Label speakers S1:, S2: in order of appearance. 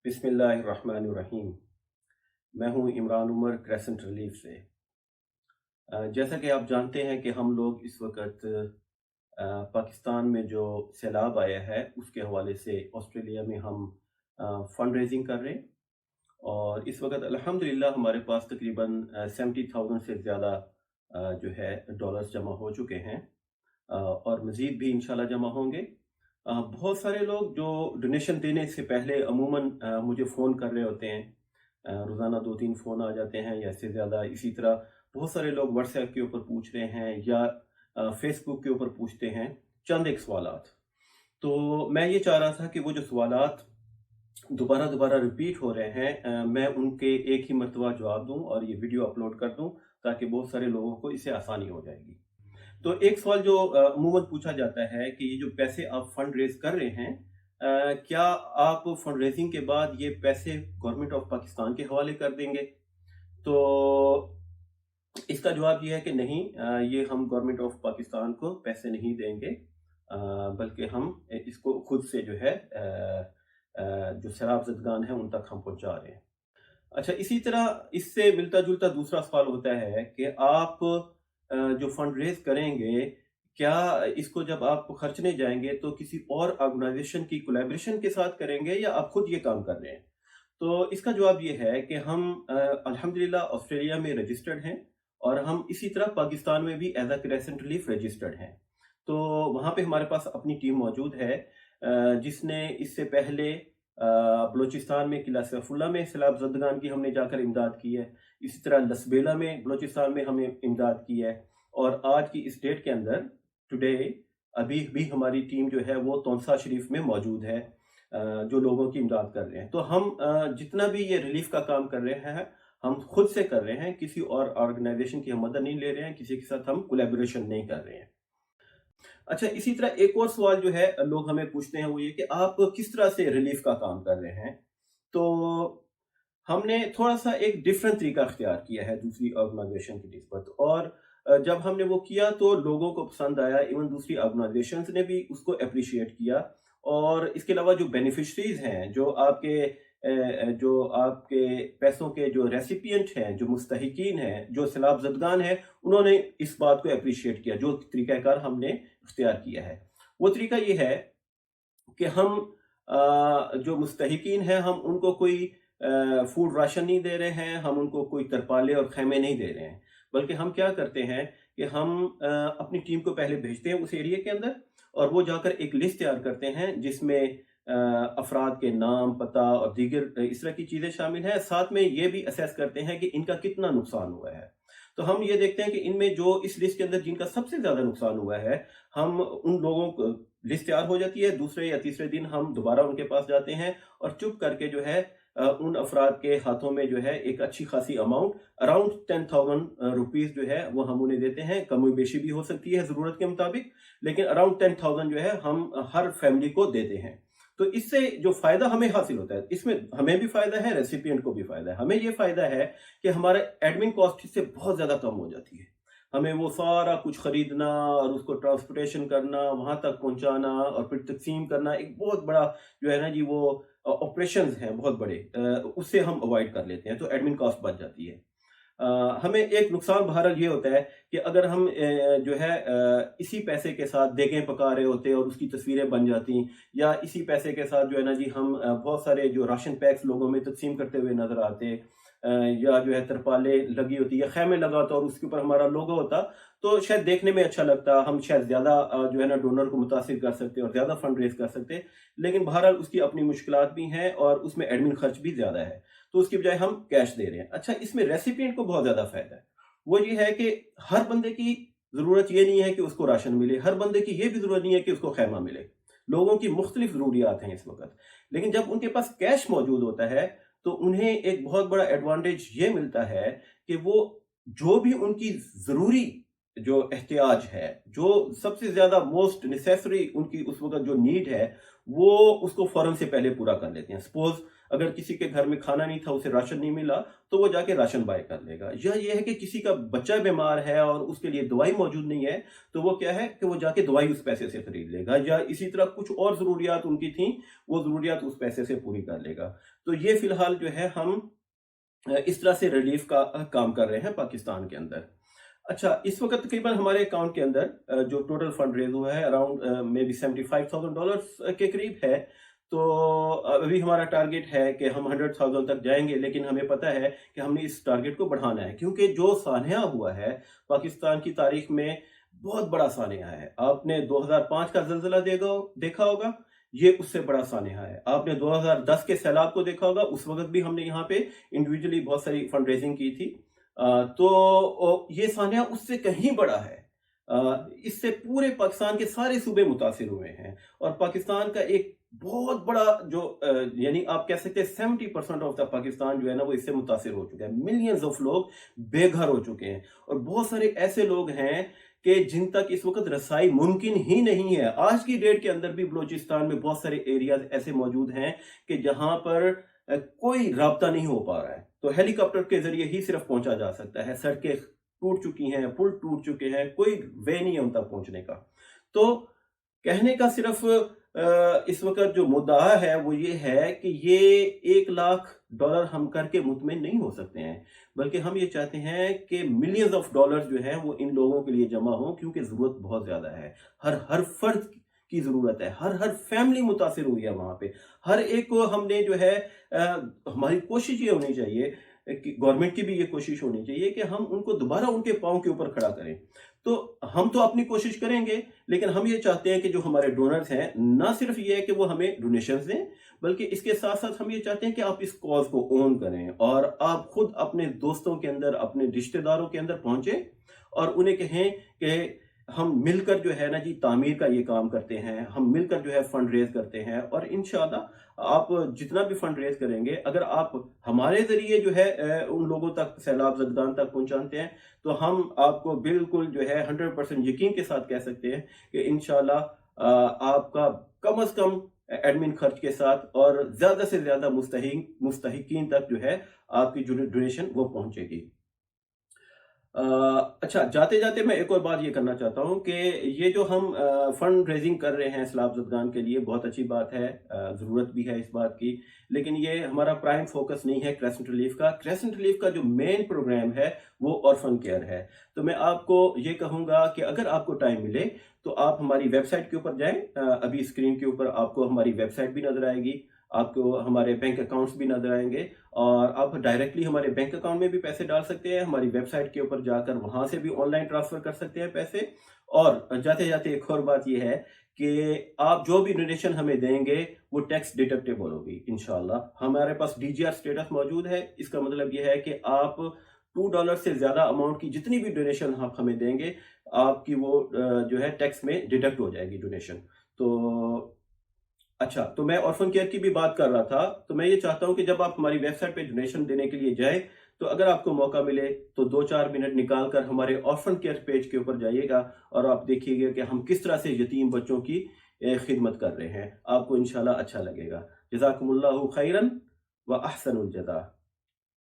S1: बिस्मिल्लाहिर्रहमानिर्रहीम। मैं हूं इमरान उमर क्रेसेंट रिलीफ से। जैसा कि आप जानते हैं कि हम लोग इस वक्त पाकिस्तान में जो सैलाब आया है उसके हवाले से ऑस्ट्रेलिया में हम फंड रेजिंग कर रहे हैं। और इस वक्त अल्हम्दुलिल्लाह हमारे पास तकरीबन 70,000 से ज़्यादा जो है डॉलर्स जमा हो चुके हैं, और मज़ीद भी इंशाल्लाह जमा होंगे। बहुत सारे लोग जो डोनेशन देने से पहले अमूमन मुझे फ़ोन कर रहे होते हैं। रोज़ाना 2-3 फ़ोन आ जाते हैं या इससे ज़्यादा। इसी तरह बहुत सारे लोग व्हाट्सएप के ऊपर पूछ रहे हैं या फेसबुक के ऊपर पूछते हैं चंद एक सवालात। तो मैं ये चाह रहा था कि वो जो सवालात दोबारा दोबारा रिपीट हो रहे हैं, मैं उनके एक ही मरतबा जवाब दूं और ये वीडियो अपलोड कर दूं, ताकि बहुत सारे लोगों को इससे आसानी हो जाएगी। तो एक सवाल जो अमूमन पूछा जाता है कि ये जो पैसे आप फंड रेज कर रहे हैं, क्या आप फंड रेजिंग के बाद ये पैसे गवर्नमेंट ऑफ पाकिस्तान के हवाले कर देंगे? तो इसका जवाब ये है कि नहीं, ये हम गवर्नमेंट ऑफ पाकिस्तान को पैसे नहीं देंगे, बल्कि हम इसको खुद से जो है जो सैलाब ज़दगान है उन तक हम पहुंचा रहे हैं। अच्छा, इसी तरह इससे मिलता जुलता दूसरा सवाल होता है कि आप जो फंड रेज करेंगे, क्या इसको जब आप खर्चने जाएंगे तो किसी और ऑर्गेनाइजेशन की कोलैबोरेशन के साथ करेंगे या आप खुद ये काम कर रहे हैं? तो इसका जवाब ये है कि हम अल्हम्दुलिल्लाह ऑस्ट्रेलिया में रजिस्टर्ड हैं, और हम इसी तरह पाकिस्तान में भी as a crescent relief registered हैं। तो वहाँ पे हमारे पास अपनी टीम मौजूद है, जिसने इससे पहले बलूचिस्तान में किला सैफुल्ला में सैलाब ज़दगान की हमने जाकर इमदाद की है। इसी तरह लसबेला में बलूचिस्तान में हमने इमदाद की है। और आज की इस डेट के अंदर टुडे अभी भी हमारी टीम जो है वो तौंसा शरीफ में मौजूद है, जो लोगों की इमदाद कर रहे हैं। तो हम जितना भी ये रिलीफ का काम कर रहे हैं हम खुद से कर रहे हैं, किसी और ऑर्गेनाइजेशन की हम मदद नहीं ले रहे हैं, किसी के साथ हम कोलैबोरेशन नहीं कर रहे हैं। अच्छा, इसी तरह एक और सवाल जो है लोग हमें पूछते हैं वो ये कि आप किस तरह से रिलीफ का काम कर रहे हैं। तो हमने थोड़ा सा एक डिफरेंट तरीका अख्तियार किया है दूसरी ऑर्गेनाइजेशन की निस्बत, और जब हमने वो किया तो लोगों को पसंद आया, इवन दूसरी ऑर्गेनाइजेशंस ने भी उसको अप्रिशिएट किया। और इसके अलावा जो बेनिफिशरीज हैं, जो आपके पैसों के जो रेसिपिएंट हैं, जो मुस्तहिकीन हैं, जो सैलाब ज़दगान हैं, उन्होंने इस बात को अप्रिशिएट किया। जो तरीक़ाकार हमने इख्तियार किया है वो तरीका ये है कि हम जो मुस्तहिकीन हैं हम उनको कोई फूड राशन नहीं दे रहे हैं, हम उनको कोई तरपाले और खैमे नहीं दे रहे हैं, बल्कि हम क्या करते हैं कि हम अपनी टीम को पहले भेजते हैं उस एरिया के अंदर, और वो जाकर एक लिस्ट तैयार करते हैं जिसमें अफराद के नाम, पता और दीगर इस तरह की चीज़ें शामिल हैं। साथ में ये भी असेस करते हैं कि इनका कितना नुकसान हुआ है। तो हम ये देखते हैं कि इनमें जो इस लिस्ट के अंदर जिनका सबसे ज़्यादा नुकसान हुआ है, हम उन लोगों को लिस्ट तैयार हो जाती है, दूसरे या तीसरे दिन हम दोबारा उनके पास जाते हैं और चुप करके जो है उन अफराद के हाथों में जो है एक अच्छी खासी अमाउंट अराउंड 10,000 रुपीज़ जो है वो हम उन्हें देते हैं। कमी बेशी भी हो सकती है ज़रूरत के मुताबिक, लेकिन अराउंड 10,000 जो है हम हर फैमिली को देते हैं। तो इससे जो फ़ायदा हमें हासिल होता है, इसमें हमें भी फ़ायदा है, रेसिपिएंट को भी फ़ायदा है। हमें ये फ़ायदा है कि हमारा एडमिन कॉस्ट इससे बहुत ज़्यादा कम हो जाती है। हमें वो सारा कुछ खरीदना और उसको ट्रांसपोर्टेशन करना, वहाँ तक पहुँचाना और फिर तक़सीम करना, एक बहुत बड़ा जो है ना जी वो ऑपरेशंस हैं बहुत बड़े, उससे हम अवॉइड कर लेते हैं, तो एडमिन कॉस्ट बच जाती है। हमें एक नुकसान बहरहाल ये होता है कि अगर हम जो है इसी पैसे के साथ देगें पका रहे होते और उसकी तस्वीरें बन जाती, या इसी पैसे के साथ जो है ना जी हम बहुत सारे जो राशन पैक्स लोगों में तकसीम करते हुए नजर आते, या जो है तरपाले लगी होती या खैमे लगा होता और उसके ऊपर हमारा लोगो होता, तो शायद देखने में अच्छा लगता, हम शायद ज़्यादा जो है ना डोनर को मुतासिर कर सकते और ज़्यादा फंड रेज कर सकते। लेकिन बहरहाल उसकी अपनी मुश्किलात भी हैं और उसमें एडमिन खर्च भी ज़्यादा है, तो उसकी बजाय हम कैश दे रहे हैं। अच्छा, इसमें रेसिपिएंट को बहुत ज़्यादा फ़ायदा है। वो ये है कि हर बंदे की ज़रूरत ये नहीं है कि उसको राशन मिले, हर बंदे की ये भी ज़रूरत नहीं है कि उसको खैमा मिले। लोगों की मुख्तलिफ ज़रूरियात हैं इस वक़्त। लेकिन जब उनके पास कैश मौजूद होता है तो उन्हें एक बहुत बड़ा एडवांटेज ये मिलता है कि वो जो भी उनकी ज़रूरी जो एहतियाज है, जो सबसे ज़्यादा मोस्ट नेसेसरी उनकी उस वक़्त जो नीड है, وہ اس کو فوراً سے پہلے پورا کر لیتے ہیں. سپوز اگر کسی کے گھر میں کھانا نہیں تھا، اسے راشن نہیں ملا، تو وہ جا کے راشن بائی کر لے گا. یا یہ ہے کہ کسی کا بچہ بیمار ہے اور اس کے لیے دوائی موجود نہیں ہے، تو وہ کیا ہے کہ وہ جا کے دوائی اس پیسے سے خرید لے گا. یا اسی طرح کچھ اور ضروریات ان کی تھیں، وہ ضروریات اس پیسے سے پوری کر لے گا. تو یہ فی الحال جو ہے ہم اس طرح سے ریلیف کا کام کر رہے ہیں پاکستان کے اندر. اچھا، اس وقت تقریباً ہمارے اکاؤنٹ کے اندر جو ٹوٹل فنڈ ریز ہوا ہے اراؤنڈ مے بی $75,000 کے قریب ہے. تو ابھی ہمارا ٹارگٹ ہے کہ ہم 100,000 تک جائیں گے، لیکن ہمیں پتہ ہے کہ ہم نے اس ٹارگٹ کو بڑھانا ہے، کیونکہ جو سانحہ ہوا ہے پاکستان کی تاریخ میں بہت بڑا سانحہ ہے. آپ نے 2005 کا زلزلہ دیکھا ہوگا، یہ اس سے بڑا سانحہ ہے. آپ نے 2010 کے سیلاب کو دیکھا ہوگا، اس وقت بھی ہم نے یہاں پہ انڈیویجولی بہت ساری فنڈ ریزنگ کی تھی. تو یہ سانحہ اس سے کہیں بڑا ہے. اس سے پورے پاکستان کے سارے صوبے متاثر ہوئے ہیں، اور پاکستان کا ایک بہت بڑا جو یعنی آپ کہہ سکتے ہیں 70% آف دا پاکستان جو ہے نا وہ اس سے متاثر ہو چکا ہے. ملینز آف لوگ بے گھر ہو چکے ہیں، اور بہت سارے ایسے لوگ ہیں کہ جن تک اس وقت رسائی ممکن ہی نہیں ہے. آج کی ڈیٹ کے اندر بھی بلوچستان میں بہت سارے ایریاز ایسے موجود ہیں کہ جہاں پر کوئی رابطہ نہیں ہو پا رہا ہے. تو ہیلی کاپٹر کے ذریعے ہی صرف پہنچا جا سکتا ہے. سڑکیں ٹوٹ چکی ہیں، پل ٹوٹ چکے ہیں، کوئی وے نہیں ہے ان تک پہنچنے کا. تو کہنے کا صرف اس وقت جو مدعا ہے وہ یہ ہے کہ یہ $1,00,000 ہم کر کے مطمئن نہیں ہو سکتے ہیں، بلکہ ہم یہ چاہتے ہیں کہ ملینز آف ڈالرز جو ہیں وہ ان لوگوں کے لیے جمع ہوں، کیونکہ ضرورت بہت زیادہ ہے. ہر فرد کی ضرورت ہے، ہر فیملی متاثر ہوئی ہے وہاں پہ. ہر ایک کو ہم نے جو ہے ہماری کوشش یہ ہونی چاہیے کہ گورنمنٹ کی بھی یہ کوشش ہونی چاہیے کہ ہم ان کو دوبارہ ان کے پاؤں کے اوپر کھڑا کریں. تو ہم تو اپنی کوشش کریں گے، لیکن ہم یہ چاہتے ہیں کہ جو ہمارے ڈونرز ہیں نہ صرف یہ ہے کہ وہ ہمیں ڈونیشنز دیں، بلکہ اس کے ساتھ ساتھ ہم یہ چاہتے ہیں کہ آپ اس کاز کو اون کریں، اور آپ خود اپنے دوستوں کے اندر، اپنے رشتہ داروں کے اندر پہنچیں اور انہیں کہیں کہ ہم مل کر جو ہے نا جی تعمیر کا یہ کام کرتے ہیں، ہم مل کر جو ہے فنڈ ریز کرتے ہیں. اور انشاءاللہ آپ جتنا بھی فنڈ ریز کریں گے، اگر آپ ہمارے ذریعے جو ہے ان لوگوں تک، سیلاب زدگان تک پہنچاتے ہیں، تو ہم آپ کو بالکل جو ہے 100% یقین کے ساتھ کہہ سکتے ہیں کہ انشاءاللہ آپ کا کم از کم ایڈمن خرچ کے ساتھ اور زیادہ سے زیادہ مستحقین تک جو ہے آپ کی جو ڈونیشن وہ پہنچے گی. اچھا، جاتے جاتے میں ایک اور بات یہ کرنا چاہتا ہوں کہ یہ جو ہم فنڈ ریزنگ کر رہے ہیں سیلاب زدگان کے لیے، بہت اچھی بات ہے، ضرورت بھی ہے اس بات کی، لیکن یہ ہمارا پرائم فوکس نہیں ہے کریسنٹ ریلیف کا. کریسنٹ ریلیف کا جو مین پروگرام ہے وہ آرفن کیئر ہے. تو میں آپ کو یہ کہوں گا کہ اگر آپ کو ٹائم ملے تو آپ ہماری ویب سائٹ کے اوپر جائیں. ابھی اسکرین کے اوپر آپ کو ہماری ویب سائٹ بھی نظر آئے گی، آپ کو ہمارے بینک اکاؤنٹس بھی نظر آئیں گے، اور آپ ڈائریکٹلی ہمارے بینک اکاؤنٹ میں بھی پیسے ڈال سکتے ہیں. ہماری ویب سائٹ کے اوپر جا کر وہاں سے بھی آن لائن ٹرانسفر کر سکتے ہیں پیسے. اور جاتے جاتے ایک اور بات یہ ہے کہ آپ جو بھی ڈونیشن ہمیں دیں گے وہ ٹیکس ڈیڈکٹیبل ہوگی انشاءاللہ. ہمارے پاس DGR سٹیٹس موجود ہے. اس کا مطلب یہ ہے کہ آپ $2 سے زیادہ اماؤنٹ کی جتنی بھی ڈونیشن آپ ہمیں دیں گے، آپ کی وہ جو ہے ٹیکس میں ڈیڈکٹ ہو جائے گی ڈونیشن. تو اچھا، تو میں آرفن کیئر کی بھی بات کر رہا تھا. تو میں یہ چاہتا ہوں کہ جب آپ ہماری ویب سائٹ پہ ڈونیشن دینے کے لیے جائیں، تو اگر آپ کو موقع ملے تو 2-4 منٹ نکال کر ہمارے آرفن کیئر پیج کے اوپر جائیے گا، اور آپ دیکھیے گا کہ ہم کس طرح سے یتیم بچوں کی خدمت کر رہے ہیں. آپ کو انشاءاللہ اچھا لگے گا. جزاکم اللہ خیرن و احسن الجزا.